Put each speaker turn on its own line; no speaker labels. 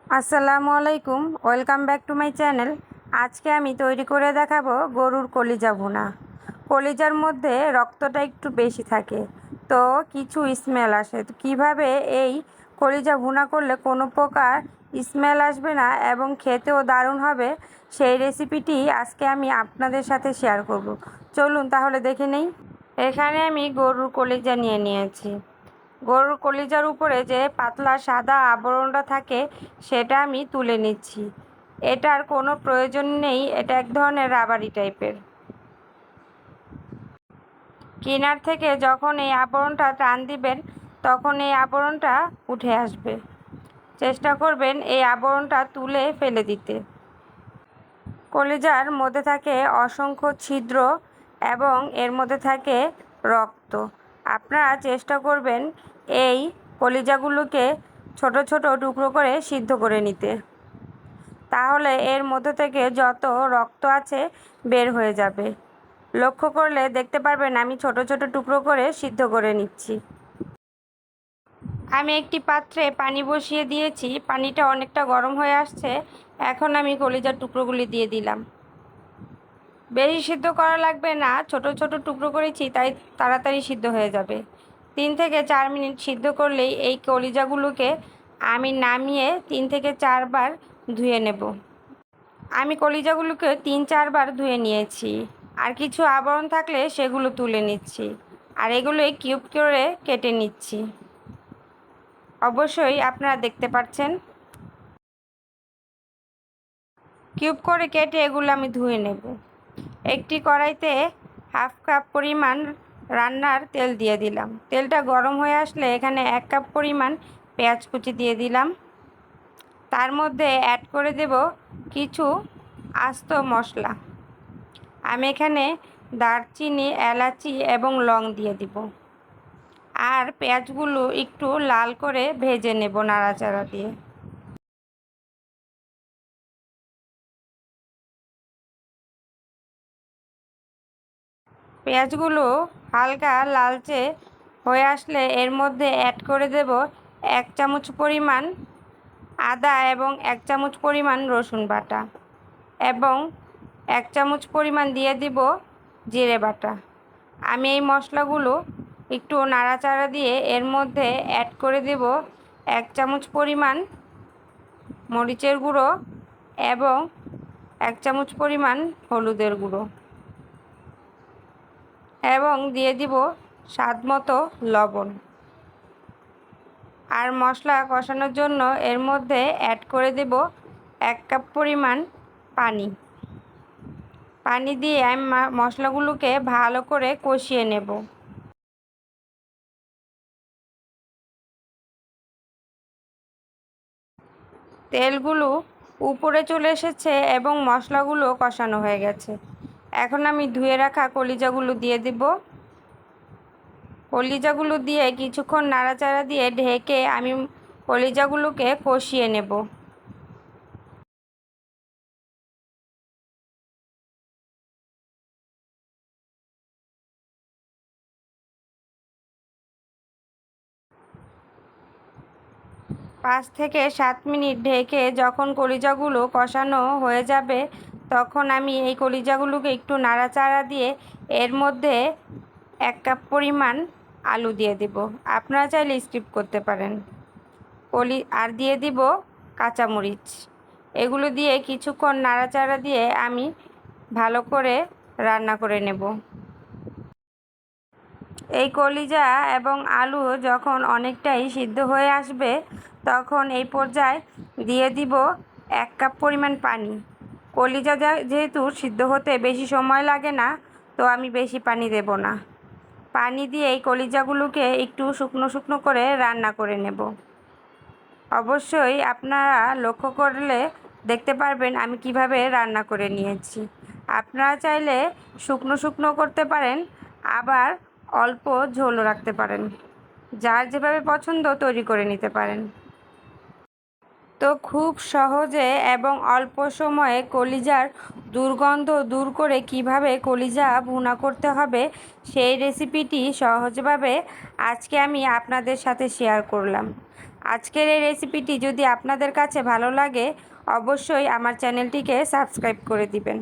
আসসালামু আলাইকুম, welcome back to my channel. আজকে আমি তৈরি করে দেখাবো গরুর কলিজা ভুনা। কলিজার মধ্যে রক্তটা একটু বেশি থাকে, তো কিছু স্মেল আসে। তো কীভাবে এই কলিজা ভুনা করলে কোনো প্রকার স্মেল আসবে না এবং খেতেও দারুণ হবে, সেই রেসিপিটি আজকে আমি আপনাদের সাথে শেয়ার করব। চলুন তাহলে দেখে নেই। এখানে আমি গরুর কলিজা নিয়েছি। গরুর কলিজার উপরে যে পাতলা সাদা আবরণটা থাকে সেটা আমি তুলে নিচ্ছি। এটার কোনো প্রয়োজন নেই, এটা এক ধরনের রাবারি টাইপের। কিনার থেকে যখন এই আবরণটা টান দিবেন তখন এই আবরণটা উঠে আসবে। চেষ্টা করবেন এই আবরণটা তুলে ফেলে দিতে। কলিজার মধ্যে থাকে অসংখ্য ছিদ্র এবং এর মধ্যে থাকে রক্ত। আপনারা চেষ্টা করবেন এই কলিজাগুলোকে ছোট ছোট টুকরো করে সিদ্ধ করে নিতে, তাহলে এর মধ্যে থেকে যত রক্ত আছে বের হয়ে যাবে। লক্ষ্য করলে দেখতে পারবেন আমি ছোট ছোট টুকরো করে সিদ্ধ করে নিচ্ছি। আমি একটি পাত্রে পানি বসিয়ে দিয়েছি, পানিটা অনেকটা গরম হয়ে আসছে। এখন আমি কলিজার টুকরোগুলি দিয়ে দিলাম। বেশি সিদ্ধ করা লাগবে না, ছোট ছোট টুকরো করেছি তাই তাড়াতাড়ি সিদ্ধ হয়ে যাবে। 3 থেকে 4 মিনিট সিদ্ধ করলেই এই কলিজাগুলোকে আমি নামিয়ে 3 থেকে 4 বার ধুয়ে নেব। আমি কলিজাগুলোকে 3-4 বার ধুয়ে নিয়েছি, আর কিছু আবরণ থাকলে সেগুলো তুলে নিচ্ছি, আর এগুলোই কিউব করে কেটে নিচ্ছি। অবশ্যই আপনারা দেখতে পাচ্ছেন কিউব করে কেটে এগুলো আমি ধুয়ে নেব। একটি কড়াইতে হাফ কাপ পরিমাণ রান্নার তেল দিয়ে দিলাম। তেলটা গরম হয়ে আসলে এখানে 1 কাপ পরিমাণ পেঁয়াজ কুচি দিয়ে দিলাম। তার মধ্যে অ্যাড করে দেব কিছু আস্ত মশলা। আমি এখানে দারচিনি, এলাচি এবং লং দিয়ে দিব। আর পেঁয়াজগুলো একটু লাল করে ভেজে নেব নাড়াচাড়া দিয়ে। পেঁয়াজগুলো হালকা লালচে হয়ে আসলে এর মধ্যে অ্যাড করে দেব 1 চামচ পরিমাণ আদা এবং 1 চামচ পরিমাণ রসুন বাটা এবং 1 চামচ পরিমাণ দিয়ে দিব জিরে বাটা। আমি এই মশলাগুলো একটু নাড়াচাড়া দিয়ে এর মধ্যে অ্যাড করে দেব 1 চামচ পরিমাণ মরিচের গুঁড়ো এবং 1 চামচ পরিমাণ হলুদের গুঁড়ো এবং দিয়ে দিব স্বাদ মতো লবণ। আর মশলা কষানোর জন্য এর মধ্যে অ্যাড করে দেব 1 কাপ পরিমাণ পানি। পানি দিয়ে আমি মশলাগুলোকে ভালো করে কষিয়ে নেব। তেলগুলো উপরে চলে এসেছে এবং মশলাগুলো কষানো হয়ে গেছে। এখন আমি ধুয়ে রাখা কলিজাগুলো দিয়ে দিব। কলিজাগুলো দিয়ে কিছুক্ষণ নাড়াচাড়া দিয়ে ঢেকে আমি কলিজাগুলোকে কষিয়ে নেব। পাঁচ থেকে 7 মিনিট ঢেকে যখন কলিজাগুলো কষানো হয়ে যাবে তখন আমি এই কলিজাগুলোকে একটু নাড়াচাড়া দিয়ে এর মধ্যে 1 কাপ পরিমাণ আলু দিয়ে দিব। আপনারা চাইলে স্কিপ করতে পারেন। আর দিয়ে দিব কাঁচামরিচ। এগুলো দিয়ে কিছুক্ষণ নাড়াচাড়া দিয়ে আমি ভালো করে রান্না করে নেব। এই কলিজা এবং আলু যখন অনেকটাই সিদ্ধ হয়ে আসবে তখন এই পর্যায়ে দিয়ে দিব 1 কাপ পরিমাণ পানি। কলিজা যেহেতু সিদ্ধ হতে বেশি সময় লাগে না, তো আমি বেশি পানি দেব না। পানি দিয়ে এই কলিজাগুলোকে একটু শুকনো শুকনো করে রান্না করে নেব। অবশ্যই আপনারা লক্ষ্য করলে দেখতে পারবেন আমি কিভাবে রান্না করে নিয়েছি। আপনারা চাইলে শুকনো শুকনো করতে পারেন, আবার অল্প ঝোলও রাখতে পারেন। যার যেভাবে পছন্দ তৈরি করে নিতে পারেন। তো খুব সহজে এবং অল্প সময়ে কলিজার দুর্গন্ধ দূর করে কিভাবে কলিজা ভুনা করতে হবে সেই রেসিপিটি সহজভাবে আজকে আমি আপনাদের সাথে শেয়ার করলাম। আজকের এই রেসিপিটি যদি আপনাদের কাছে ভালো লাগে অবশ্যই আমার চ্যানেলটিকে সাবস্ক্রাইব করে দিবেন।